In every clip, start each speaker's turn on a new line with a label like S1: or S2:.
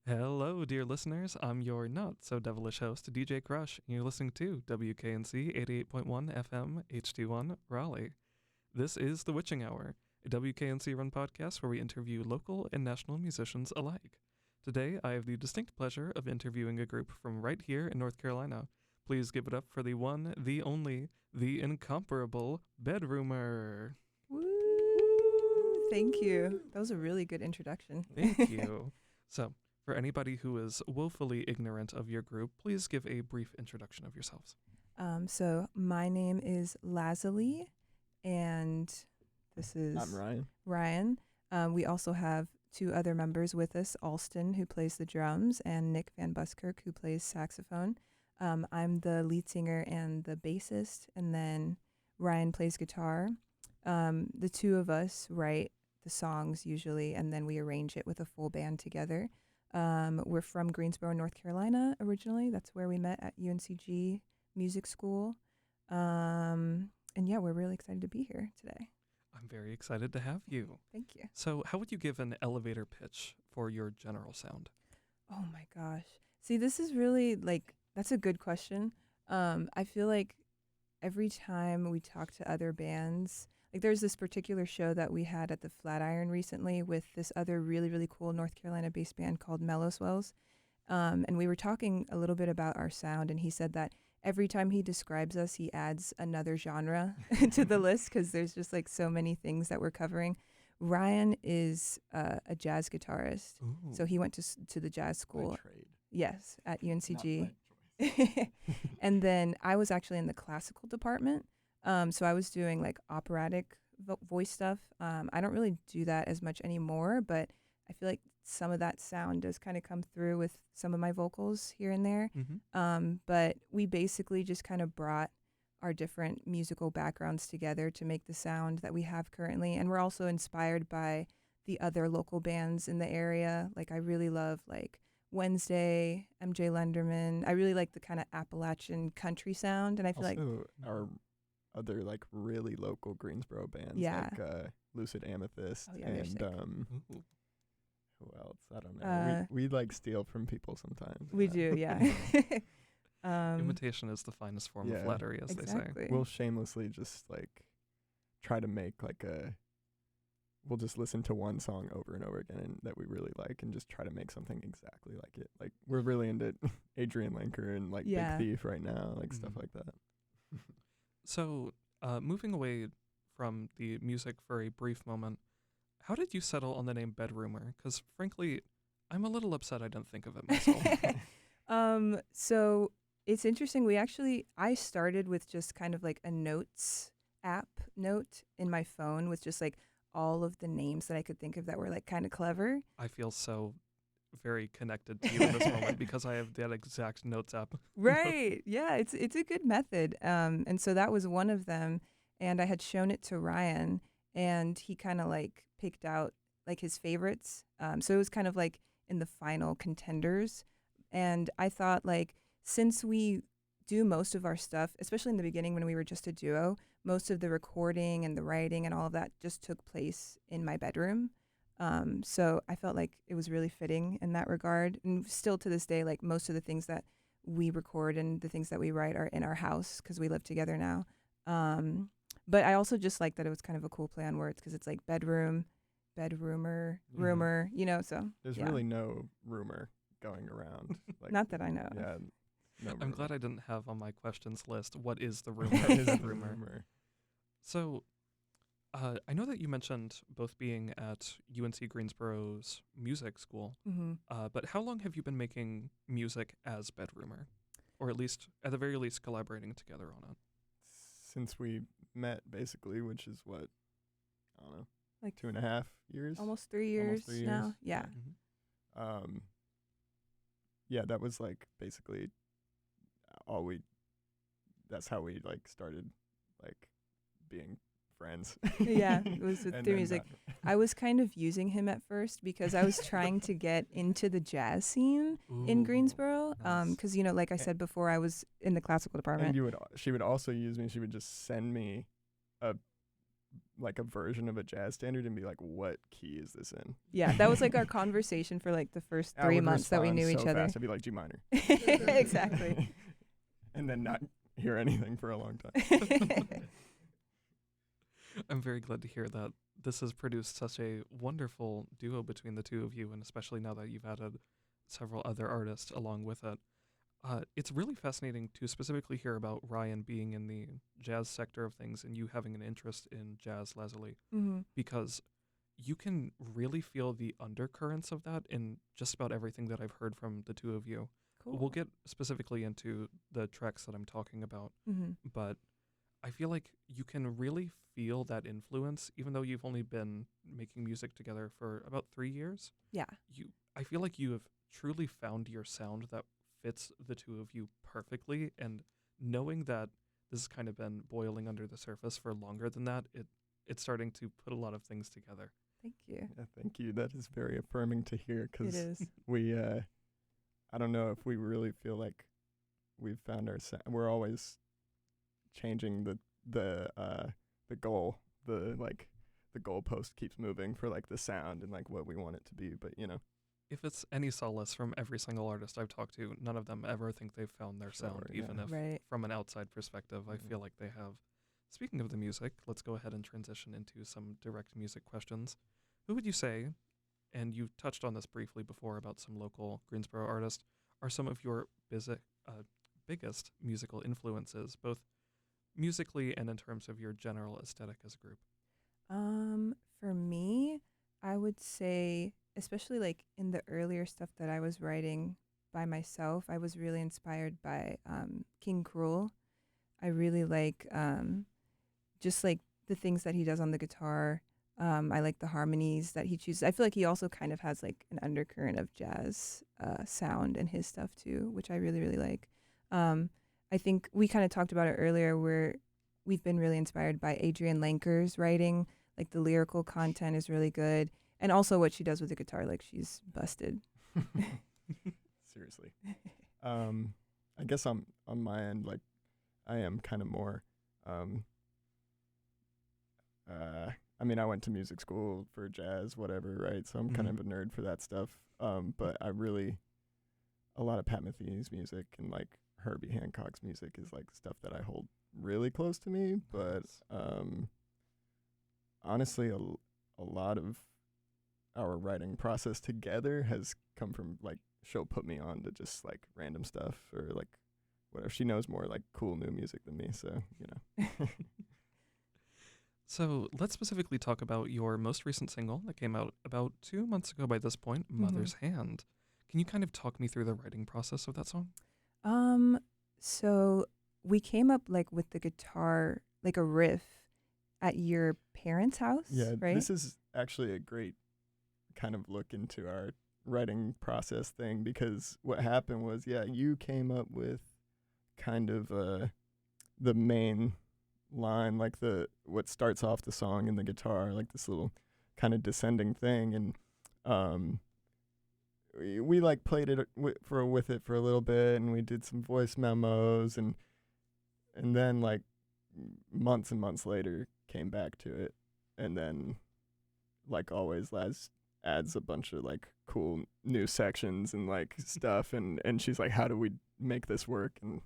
S1: Hello, dear listeners. I'm your not so devilish host, DJ Crush, and you're listening to WKNC 88.1 FM HD1 Raleigh. This is The Witching Hour, a WKNC run podcast where we interview local and national musicians alike. Today, I have the distinct pleasure of interviewing a group from right here in North Carolina. Please give it up for the one, the only, the incomparable Bedrumor.
S2: Woo! Thank you. That was a really good introduction.
S1: Thank you. So, for anybody who is woefully ignorant of your group, please give a brief introduction of yourselves.
S2: So my name is Lazuli, and this is
S3: I'm Ryan.
S2: Ryan. We also have two other members with us, Alston, who plays the drums, and Nick Van Buskirk, who plays saxophone. I'm the lead singer and the bassist, and then Ryan plays guitar. The two of us write the songs usually, and then we arrange it with a full band together. We're from Greensboro, North Carolina originally. That's where we met at UNCG Music School. And yeah, we're really excited to be here today.
S1: I'm very excited to have you.
S2: Thank you.
S1: So, how would you give an elevator pitch for your general sound?
S2: Oh my gosh. See, this is really that's a good question. I feel like every time we talk to other bands, there's this particular show that we had at the Flatiron recently with this other really, really cool North Carolina-based band called Mellowswells. And we were talking a little bit about our sound, and he said that every time he describes us, he adds another genre to the list because there's just so many things that we're covering. Ryan is a jazz guitarist, so he went to the jazz school.
S3: By trade.
S2: Yes, at UNCG.
S3: Not by choice.
S2: And then I was actually in the classical department. So I was doing operatic voice stuff. I don't really do that as much anymore, but I feel like some of that sound does kind of come through with some of my vocals here and there.
S1: Mm-hmm.
S2: But we basically just kind of brought our different musical backgrounds together to make the sound that we have currently. And we're also inspired by the other local bands in the area. I really love Wednesday, MJ Lenderman. I really like the kind of Appalachian country sound. And I feel
S3: Also, our other really local Greensboro bands,
S2: Yeah.
S3: Lucid Amethyst,
S2: Oh, yeah, they're
S3: and
S2: sick.
S1: Ooh.
S3: who else? I don't know. We steal from people sometimes.
S2: we do, yeah.
S1: Imitation is the finest form of
S3: yeah.
S1: flattery, as they say.
S2: Exactly.
S3: We'll shamelessly just try to make we'll just listen to one song over and over again and that we really like and just try to make something exactly like it. We're really into Adrian Lenker and
S2: Yeah.
S3: Big Thief right now, stuff
S1: Mhm.
S3: like that.
S1: So, moving away from the music for a brief moment, how did you settle on the name Bedrumor? Because frankly, I'm a little upset I didn't think of it myself.
S2: So it's interesting. I started with just kind of a notes app note in my phone with just all of the names that I could think of that were kind of clever.
S1: I feel so very connected to you in this moment because I have that exact notes app.
S2: Right. Yeah, it's a good method. And so that was one of them. And I had shown it to Ryan, and he kind of picked out his favorites. So it was kind of in the final contenders. And I thought since we do most of our stuff, especially in the beginning when we were just a duo, most of the recording and the writing and all of that just took place in my bedroom. So I felt like it was really fitting in that regard. And still to this day, most of the things that we record and the things that we write are in our house because we live together now. But I also just like that it was kind of a cool play on words because it's bedroom, bedroomer, rumor, so.
S3: There's
S2: yeah.
S3: really no rumor going around.
S2: Not that I know.
S3: Yeah. No
S1: I'm
S3: rumor.
S1: glad I didn't have on my questions list, what is the rumor?
S3: What is the
S1: Bedrumor?
S3: rumor?
S1: So, I know that you mentioned both being at UNC Greensboro's music school,
S2: Mm-hmm.
S1: but how long have you been making music as Bedrumor? Or at the very least, collaborating together on it?
S3: Since we met, basically, which is what, I don't know, 2.5 years?
S2: Almost 3 years
S3: 3
S2: now.
S3: years.
S2: Yeah.
S1: Mm-hmm.
S3: Yeah, that was basically that's how we started being friends.
S2: Yeah, it was with
S3: And
S2: through
S3: then
S2: music.
S3: that-
S2: I was kind of using him at first because I was trying to get into the jazz scene in
S1: Ooh,
S2: Greensboro.
S1: nice.
S2: Because like I said before, I was in the classical
S3: And
S2: department.
S3: she would also use me. She would just send me a like a version of a jazz standard and be like, what key is this in?
S2: Yeah, that was like our conversation for like the first
S3: I
S2: 3
S3: would
S2: months that we
S3: respond
S2: knew
S3: so
S2: each other.
S3: fast. I'd be like, G minor.
S2: Exactly.
S3: And then not hear anything for a long time.
S1: I'm very glad to hear that this has produced such a wonderful duo between the two of you, and especially now that you've added several other artists along with it. It's really fascinating to specifically hear about Ryan being in the jazz sector of things and you having an interest in jazz, Leslie,
S2: Mm-hmm.
S1: because you can really feel the undercurrents of that in just about everything that I've heard from the two of you.
S2: Cool.
S1: We'll get specifically into the tracks that I'm talking about,
S2: Mm-hmm.
S1: but I feel like you can really feel that influence, even though you've only been making music together for about 3 years.
S2: Yeah.
S1: I feel like you have truly found your sound that fits the two of you perfectly, and knowing that this has kind of been boiling under the surface for longer than that, it's starting to put a lot of things together.
S2: Thank you.
S3: Yeah, thank you. That is very affirming to hear
S2: It
S3: because
S2: is.
S3: we, I don't know if we really feel like we've found our sound. We're always changing the goal. The goalpost keeps moving for like the sound and like what we want it to be. But you know,
S1: If it's any solace from every single artist I've talked to, none of them ever think they've found their sound,
S3: Sure,
S1: even
S3: yeah.
S1: if
S2: Right.
S1: from an outside perspective, I
S3: Mhm.
S1: feel like they have. Speaking of the music, let's go ahead and transition into some direct music questions. Who would you say, and you touched on this briefly before about some local Greensboro artists, are some of your biggest musical influences, both musically and in terms of your general aesthetic as a group?
S2: For me, I would say, especially like in the earlier stuff that I was writing by myself, I was really inspired by King Cruel. I really like just like the things that he does on the guitar. I like the harmonies that he chooses. I feel like he also kind of has like an undercurrent of jazz sound in his stuff too, which I really, really like. I think we kind of talked about it earlier where we've been really inspired by Adrienne Lenker's writing. Like the lyrical content is really good. And also what she does with the guitar, like she's busted.
S3: Seriously. I guess on my end, like I am kind of more. I mean, I went to music school for jazz, whatever, right? So I'm kind of a nerd for that stuff. But I really, a lot of Pat Metheny's music and like Herbie Hancock's music is like stuff that I hold really close to me. But honestly, a lot of our writing process together has come from like she'll put me on to just like random stuff or like whatever. She knows more like cool new music than me, so you know.
S1: So let's specifically talk about your most recent single that came out about 2 months ago by this point, Mother's Hand. Can you kind of talk me through the writing process of that song?
S2: So we came up like with the guitar, like a riff at your parents' house,
S3: Yeah,
S2: right?
S3: this is actually a great kind of look into our writing process thing because what happened was, you came up with kind of the main line, like what starts off the song in the guitar, like this little kind of descending thing, and we like played it with it for a little bit, and we did some voice memos, and then like months and months later came back to it, and then like always Laz adds a bunch of like cool new sections and like stuff, and she's like, how do we make this work? And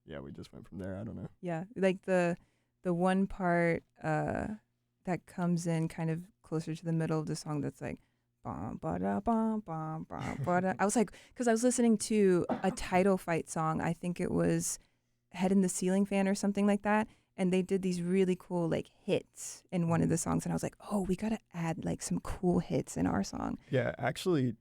S3: yeah, we just went from there. I don't know.
S2: Yeah, like the one part that comes in kind of closer to the middle of the song that's like bum ba da bum bum bum ba da. I was like, because I was listening to a Title Fight song. I think it was Head in the Ceiling Fan or something like that, and they did these really cool like hits in one of the songs, and I was like, oh, we gotta add like some cool hits in our song.
S3: Yeah, actually,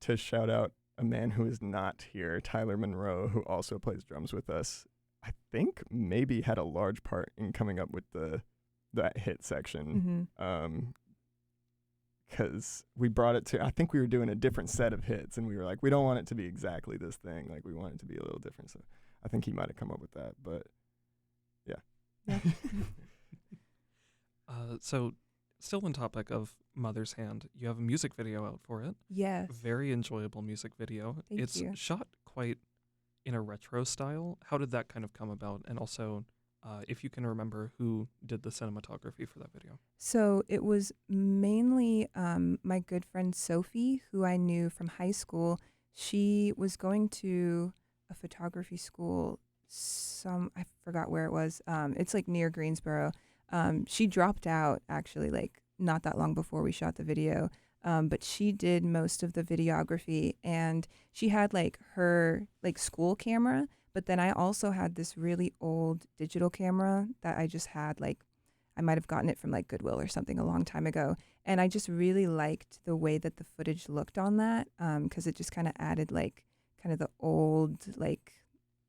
S3: to shout out a man who is not here, Tyler Monroe, who also plays drums with us, I think maybe had a large part in coming up with that hit section. Because we brought it to, I think we were doing a different set of hits, and we were like, we don't want it to be exactly this thing. Like, we want it to be a little different. So I think he might have come up with that, but yeah.
S1: So still on topic of Mother's Hand, you have a music video out for it.
S2: Yes.
S1: Very enjoyable music video.
S2: Thank
S1: It's
S2: you.
S1: shot quite in a retro style. How did that kind of come about? And also, if you can remember who did the cinematography for that video.
S2: So it was mainly my good friend Sophie, who I knew from high school. She was going to a photography school. I forgot where it was. It's like near Greensboro. She dropped out actually, like not that long before we shot the video. But she did most of the videography, and she had like her like school camera. But then I also had this really old digital camera that I just had like I might have gotten it from like Goodwill or something a long time ago. And I just really liked the way that the footage looked on that because it just kind of added like kind of the old, like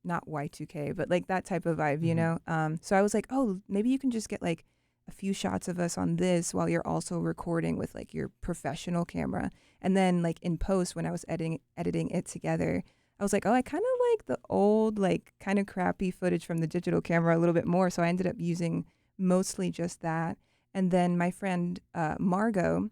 S2: not Y2K, but like that type of vibe, you know? So I was like, oh, maybe you can just get like a few shots of us on this while you're also recording with like your professional camera. And then like in post, when I was editing it together, I was like, oh, I kind of like the old, like kind of crappy footage from the digital camera a little bit more. So I ended up using mostly just that. And then my friend Margot,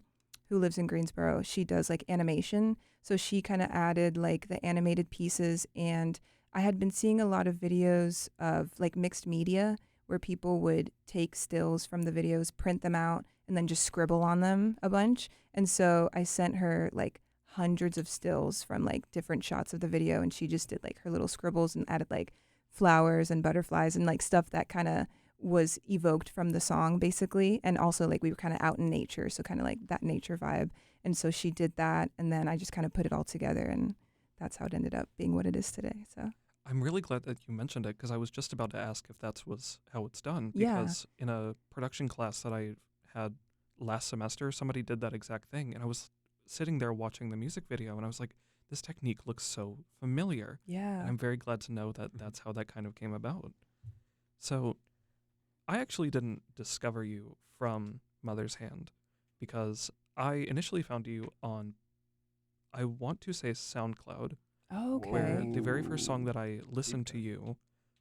S2: who lives in Greensboro, she does like animation. So she kind of added like the animated pieces. And I had been seeing a lot of videos of like mixed media where people would take stills from the videos, print them out, and then just scribble on them a bunch. And so I sent her like hundreds of stills from like different shots of the video, and she just did like her little scribbles and added like flowers and butterflies and like stuff that kind of was evoked from the song basically. And also like we were kind of out in nature, so kind of like that nature vibe. And so she did that, and then I just kind of put it all together, and that's how it ended up being what it is today. So
S1: I'm really glad that you mentioned it because I was just about to ask if that was how it's done.
S2: Yeah.
S1: Because in a production class that I had last semester, somebody did that exact thing. And I was sitting there watching the music video and I was like, this technique looks so familiar.
S2: yeah.
S1: And I'm very glad to know that that's how that kind of came about. So I actually didn't discover you from Mother's Hand because I initially found you on, I want to say SoundCloud.
S2: Okay.
S1: Where the very first song that I listened to you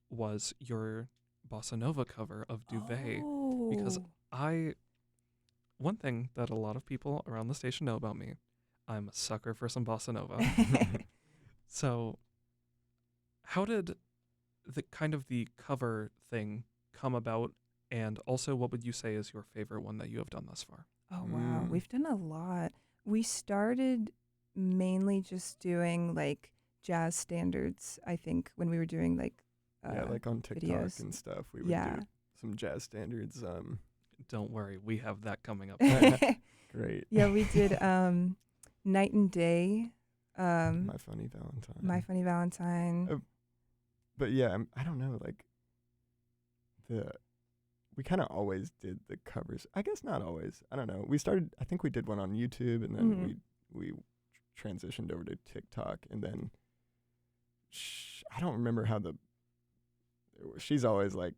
S1: was your bossa nova cover of Duvet. Because one thing that a lot of people around the station know about me, I'm a sucker for some bossa nova. So how did the cover thing come about? And also, what would you say is your favorite one that you have done thus far?
S2: Oh, wow. We've done a lot. We started mainly just doing like jazz standards, I think, when we were doing like
S3: yeah, like on TikTok
S2: videos
S3: and stuff, we would
S2: Yeah.
S3: do some jazz standards.
S1: Don't worry, we have that coming up.
S3: Great.
S2: Yeah, we did Night and Day,
S3: My Funny Valentine.
S2: My Funny Valentine.
S3: But yeah, I don't know, like we kind of always did the covers. I guess not always. I don't know. I think we did one on YouTube, and then we transitioned over to TikTok, and then I don't remember how she's always like,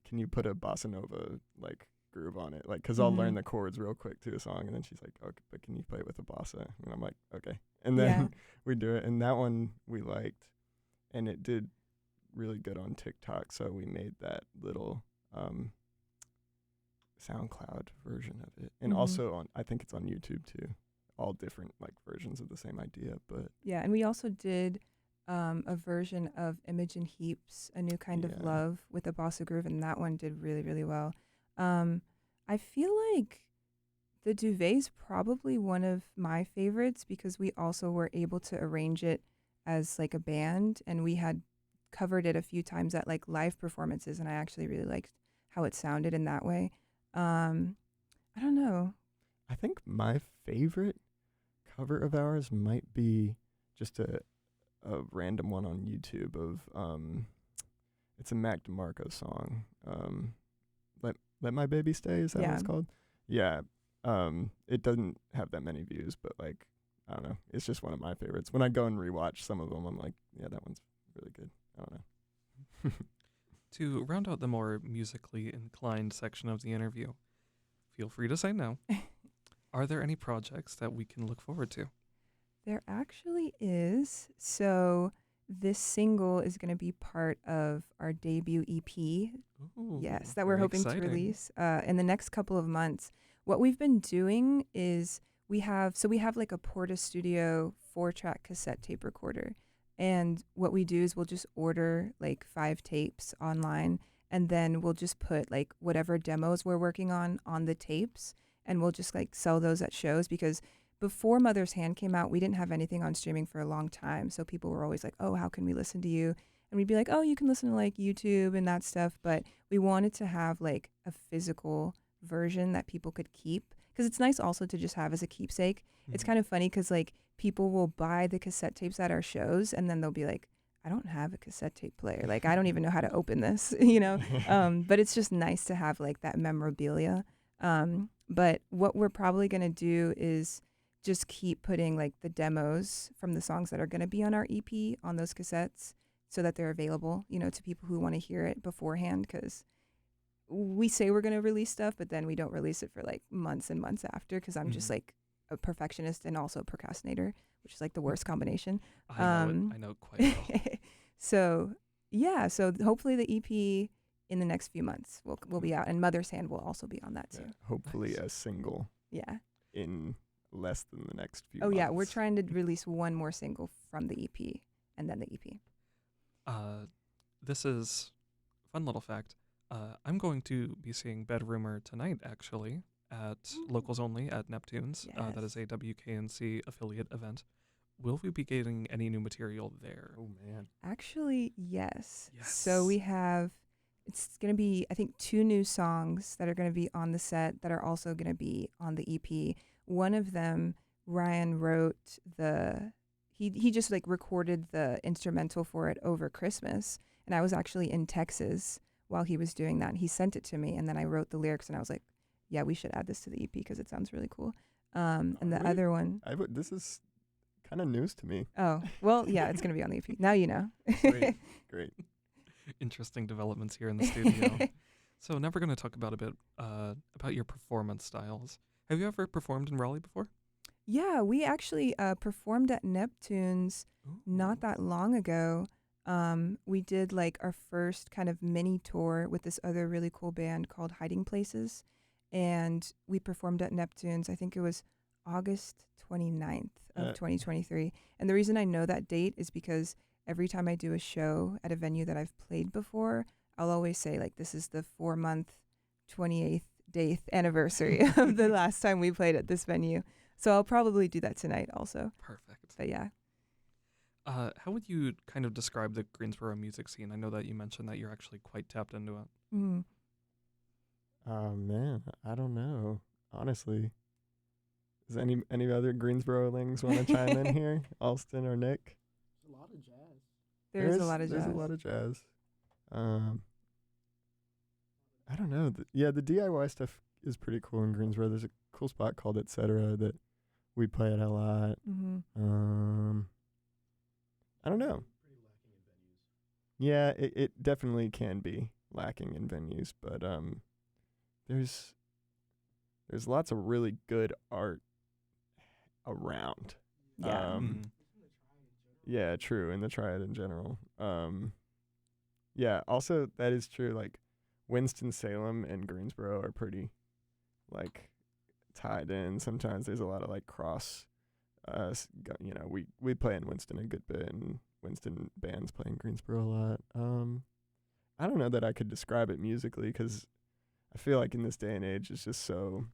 S3: can you put a bossa nova like groove on it? Like, cause I'll learn the chords real quick to a song, and then she's like, okay, but can you play it with a bossa? And I'm like, okay. And then we do it, and that one we liked, and it did really good on TikTok, so we made that little SoundCloud version of it, and also I think it's on YouTube too. All different like versions of the same idea, but
S2: Yeah, and we also did a version of Imogen Heap's A New Kind of Love with a bossa groove, and that one did really, really well. I feel like the Duvet's probably one of my favorites because we also were able to arrange it as like a band, and we had covered it a few times at like live performances, and I actually really liked how it sounded in that way. I don't know.
S3: I think my favorite cover of ours might be just a random one on YouTube of it's a Mac DeMarco song. Let My Baby Stay, is that what it's called? Yeah. It doesn't have that many views, but like I don't know, it's just one of my favorites. When I go and rewatch some of them, I'm like, yeah, that one's really good. I don't know.
S1: To round out the more musically inclined section of the interview, feel free to say no. Are there any projects that we can look forward to?
S2: There actually is. So this single is going to be part of our debut EP.
S1: Ooh,
S2: Yes, that we're
S1: very
S2: hoping
S1: exciting.
S2: to release in the next couple of months. What we've been doing is we have like a Porta Studio 4-track cassette tape recorder. And what we do is we'll just order like 5 tapes online, and then we'll just put like whatever demos we're working on the tapes, and we'll just like sell those at shows. Because before Mother's Hand came out, we didn't have anything on streaming for a long time. So people were always like, oh, how can we listen to you? And we'd be like, oh, you can listen to like YouTube and that stuff. But we wanted to have like a physical version that people could keep, because it's nice also to just have as a keepsake. It's kind of funny because like people will buy the cassette tapes at our shows, and then they'll be like, I don't have a cassette tape player. Like, I don't even know how to open this, you know? But it's just nice to have like that memorabilia. But what we're probably going to do is just keep putting like the demos from the songs that are going to be on our EP on those cassettes, so that they're available, you know, to people who want to hear it beforehand. Because we say we're going to release stuff, but then we don't release it for like months and months after, because I'm just like a perfectionist and also a procrastinator, which is like the worst combination.
S1: I know quite well.
S2: So yeah, so hopefully the EP in the next few months will be out, and Mother's Hand will also be on that too.
S3: Yeah, hopefully
S1: Nice.
S3: a single
S2: Yeah.
S3: in less than the next few
S2: Oh
S3: months.
S2: yeah, we're trying to release one more single from the EP, and then the EP.
S1: This is fun little fact. I'm going to be seeing Bedrumor tonight, actually, at Locals Only at Neptune's. That is a WKNC affiliate event. Will we be getting any new material there?
S3: Oh, man.
S2: Actually, yes.
S1: Yes.
S2: So we have, it's going to be, I think, 2 new songs that are going to be on the set that are also going to be on the EP. One of them, Ryan wrote he just like recorded the instrumental for it over Christmas. And I was actually in Texas while he was doing that. And he sent it to me, and then I wrote the lyrics, and I was like, yeah, we should add this to the EP because it sounds really cool. And the other one.
S3: This is kind of news to me.
S2: Oh, well, yeah, it's going to be on the EP. Now you know.
S3: Great.
S1: Interesting developments here in the studio. So now we're going to talk about a bit about your performance styles. Have you ever performed in Raleigh before?
S2: Yeah, we actually performed at Neptune's not that long ago. We did like our first kind of mini tour with this other really cool band called Hiding Places. And we performed at Neptune's, I think it was August 29th of 2023. And the reason I know that date is because every time I do a show at a venue that I've played before, I'll always say like, this is the 4-month, 28th anniversary of the last time we played at this venue. So I'll probably do that tonight also.
S1: Perfect.
S2: But yeah.
S1: How would you kind of describe the Greensboro music scene? I know that you mentioned that you're actually quite tapped into it.
S2: Mm.
S3: Oh, man. I don't know. Honestly. Does any other Greensboro-lings want to chime in here? Alston or Nick?
S4: There's a lot of jazz.
S2: There's a lot of jazz.
S3: There's a lot of jazz. I don't know. The DIY stuff is pretty cool in Greensboro. There's a cool spot called Etc. that we play at a lot.
S2: Mm-hmm.
S3: I don't know.
S4: Pretty lacking in venues.
S3: Yeah, it definitely can be lacking in venues, but there's lots of really good art around.
S2: Yeah.
S3: Yeah, true, in the Triad in general. Yeah, also that is true. Like Winston-Salem and Greensboro are pretty like tied in. Sometimes there's a lot of like cross. We play in Winston a good bit, and Winston bands play in Greensboro a lot. I don't know that I could describe it musically, because I feel like in this day and age it's just so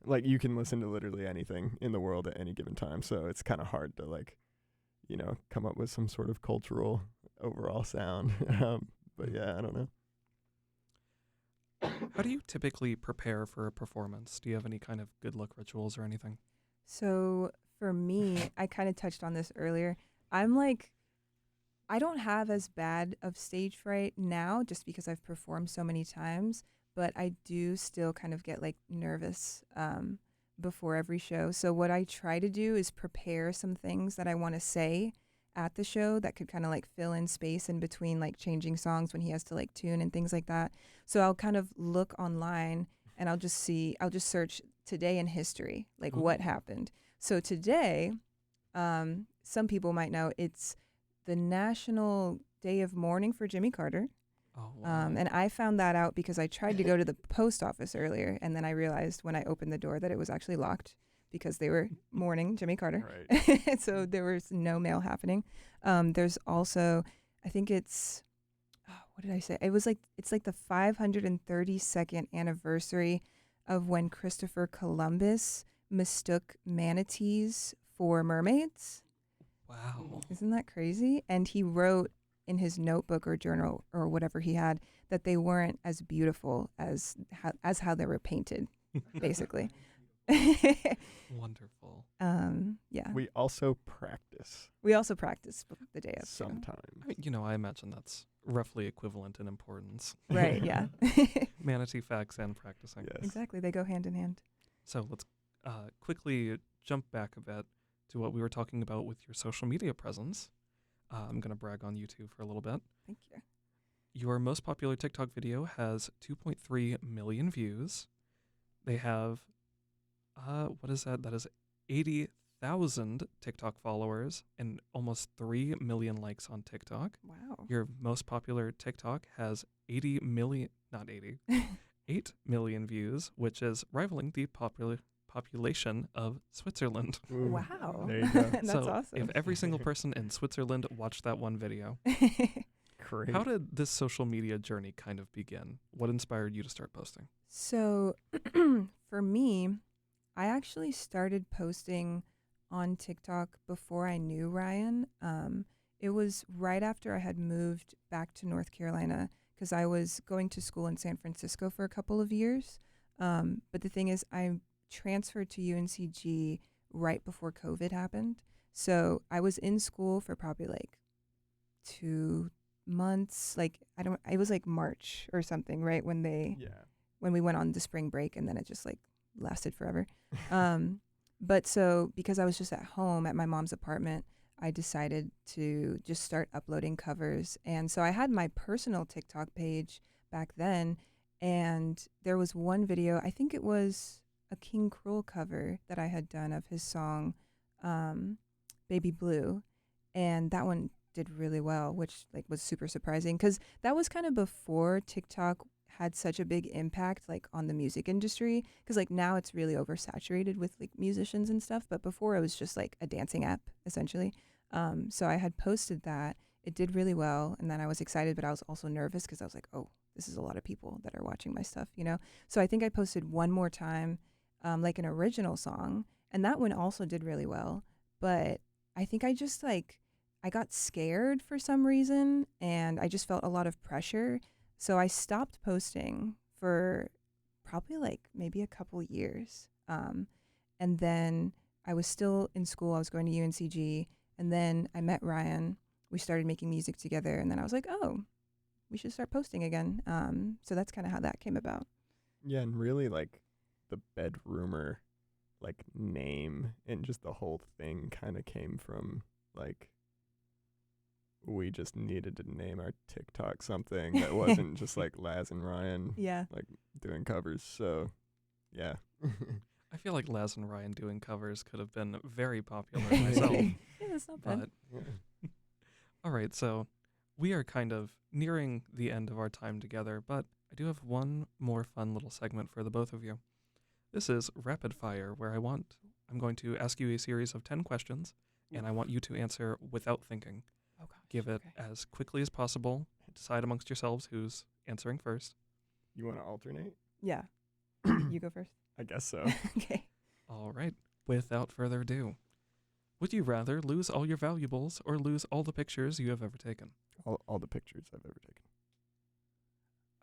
S3: like you can listen to literally anything in the world at any given time. So it's kind of hard to like, come up with some sort of cultural overall sound. But yeah, I don't know.
S1: How do you typically prepare for a performance? Do you have any kind of good luck rituals or anything?
S2: So for me, I kind of touched on this earlier. I'm like, I don't have as bad of stage fright now just because I've performed so many times, but I do still kind of get like nervous before every show. So what I try to do is prepare some things that I want to say at the show that could kind of like fill in space in between like changing songs when he has to like tune and things like that. So I'll kind of look online and I'll just search today in history, like what happened. So today, some people might know it's the National Day of Mourning for Jimmy Carter.
S1: Oh, wow.
S2: And I found that out because I tried to go to the post office earlier, and then I realized when I opened the door that it was actually locked because they were mourning Jimmy Carter.
S3: Right.
S2: So there was no mail happening. There's also, I think it's, what did I say? It's like the 532nd anniversary of when Christopher Columbus mistook manatees for mermaids.
S1: Wow.
S2: Isn't that crazy? And he wrote in his notebook or journal or whatever he had that they weren't as beautiful as how they were painted, basically.
S1: Wonderful.
S2: Yeah.
S3: We also practice
S2: We also practice the day of. too.
S3: sometimes.
S1: I imagine that's roughly equivalent in importance.
S2: Right, yeah.
S1: Manatee facts and practicing.
S3: Yes.
S2: Exactly. They go hand in hand.
S1: So let's quickly jump back a bit to what we were talking about with your social media presence. I'm going to brag on you two for a little bit.
S2: Thank you.
S1: Your most popular TikTok video has 2.3 million views. They have, what is that? That is 80,000 TikTok followers and almost 3 million likes on TikTok.
S2: Wow.
S1: Your most popular TikTok has 8 million views, which is rivaling the population of Switzerland.
S3: Ooh,
S2: Wow.
S3: There you go.
S2: That's
S1: so
S2: awesome.
S1: if every single person in Switzerland watched that one video,
S3: Great.
S1: how did this social media journey kind of begin? What inspired you to start posting?
S2: So for me, I actually started posting on TikTok before I knew Ryan. It was right after I had moved back to North Carolina because I was going to school in San Francisco for a couple of years. But the thing is, I transferred to UNCG right before COVID happened. So I was in school for probably like 2 months. It was like March or something, right? When we went on the spring break, and then it just like lasted forever. But so because I was just at home at my mom's apartment, I decided to just start uploading covers. And so I had my personal TikTok page back then, and there was one video, I think it was a King Cruel cover that I had done of his song Baby Blue, and that one did really well, which like was super surprising because that was kind of before TikTok had such a big impact like on the music industry, because like now it's really oversaturated with like musicians and stuff, but before it was just like a dancing app essentially. So I had posted that, it did really well, and then I was excited, but I was also nervous because I was like, oh, this is a lot of people that are watching my stuff, so I think I posted one more time like an original song, and that one also did really well, but I think I just like I got scared for some reason, and I just felt a lot of pressure. So I stopped posting for probably like maybe a couple years. And then I was still in school. I was going to UNCG. And then I met Ryan. We started making music together. And then I was like, oh, we should start posting again. So that's kind of how that came about.
S3: Yeah, and really like the Bedrumor like name and just the whole thing kind of came from like we just needed to name our TikTok something that wasn't just like Laz and Ryan
S2: Yeah.
S3: like doing covers. So yeah.
S1: I feel like Laz and Ryan doing covers could have been very popular myself.
S2: Yeah, that's not bad.
S1: But
S3: Yeah.
S1: all right, so we are kind of nearing the end of our time together, but I do have one more fun little segment for the both of you. This is Rapid Fire, where I'm going to ask you a series of 10 questions, and I want you to answer without thinking.
S2: Oh gosh.
S1: Give it
S2: okay.
S1: as quickly as possible. Decide amongst yourselves who's answering first.
S3: You want to alternate?
S2: Yeah. You go first.
S3: I guess so.
S2: Okay.
S1: All right, without further ado. Would you rather lose all your valuables or lose all the pictures you have ever taken?
S3: all the pictures I've ever taken.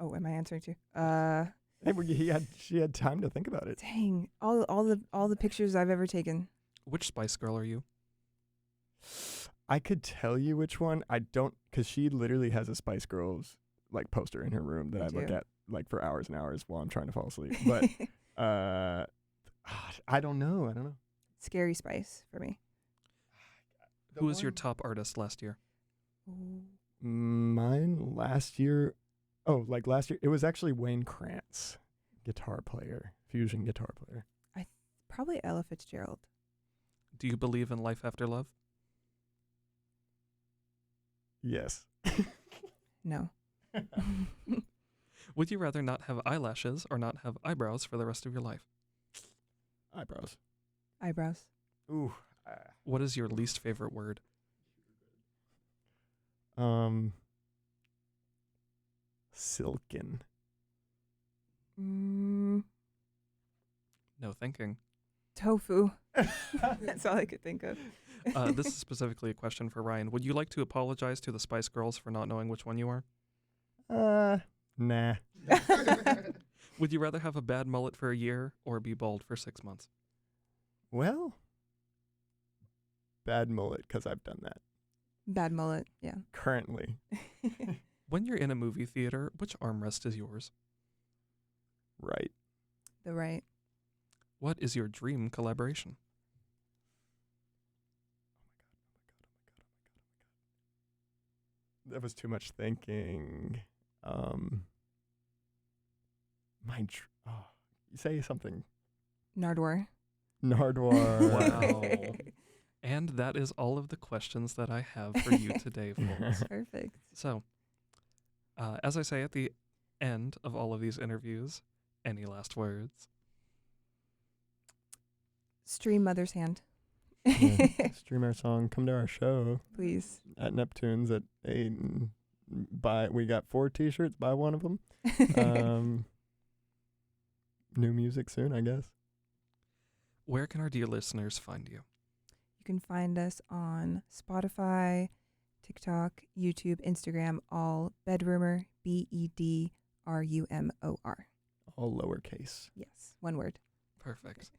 S2: Oh, am I answering too?
S3: Hey, she had time to think about it.
S2: Dang. All the pictures I've ever taken.
S1: Which Spice Girl are you?
S3: I could tell you which one. I don't, because she literally has a Spice Girls like poster in her room that
S2: I
S3: I look
S2: do.
S3: at like for hours and hours while I'm trying to fall asleep. But I don't know.
S2: Scary Spice for me.
S1: Who was your top artist last year?
S3: Mine last year? Oh, like last year, it was actually Wayne Krantz, guitar player, fusion guitar player.
S2: Probably Ella Fitzgerald.
S1: Do you believe in life after love?
S3: Yes.
S2: No.
S1: Would you rather not have eyelashes or not have eyebrows for the rest of your life?
S3: Eyebrows.
S2: Eyebrows.
S3: Ooh.
S1: What is your least favorite word?
S3: Silken.
S2: Mm,
S1: No thinking.
S2: tofu. That's all I could think of.
S1: This is specifically a question for Ryan. Would you like to apologize to the Spice Girls for not knowing which one you are?
S3: Nah.
S1: Would you rather have a bad mullet for a year or be bald for 6 months?
S3: Well, bad mullet, because I've done that.
S2: Bad mullet. Yeah.
S3: Currently.
S1: When you're in a movie theater, which armrest is yours?
S3: Right.
S2: The right.
S1: What is your dream collaboration?
S3: That was too much thinking. Say something.
S2: Nardwar.
S3: Nardwar.
S1: Wow. And that is all of the questions that I have for you today, folks.
S2: Perfect.
S1: So, as I say at the end of all of these interviews, any last words?
S2: Stream Mother's Hand.
S3: Yeah. Stream our song. Come to our show
S2: Please.
S3: at Neptune's at 8. And we got 4 T-shirts. Buy one of them. New music soon, I guess.
S1: Where can our dear listeners find you?
S2: You can find us on Spotify, TikTok, YouTube, Instagram, all Bedrumor, Bedrumor.
S3: All lowercase.
S2: Yes, one word.
S1: Perfect.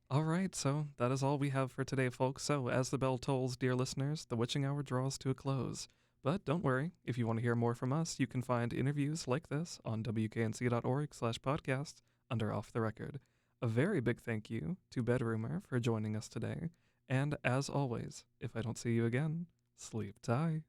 S1: All right, so that is all we have for today, folks. So as the bell tolls, dear listeners, the witching hour draws to a close. But don't worry, if you want to hear more from us, you can find interviews like this on WKNC.org/podcast under Off the Record. A very big thank you to Bedrumor for joining us today. And as always, if I don't see you again, sleep tight.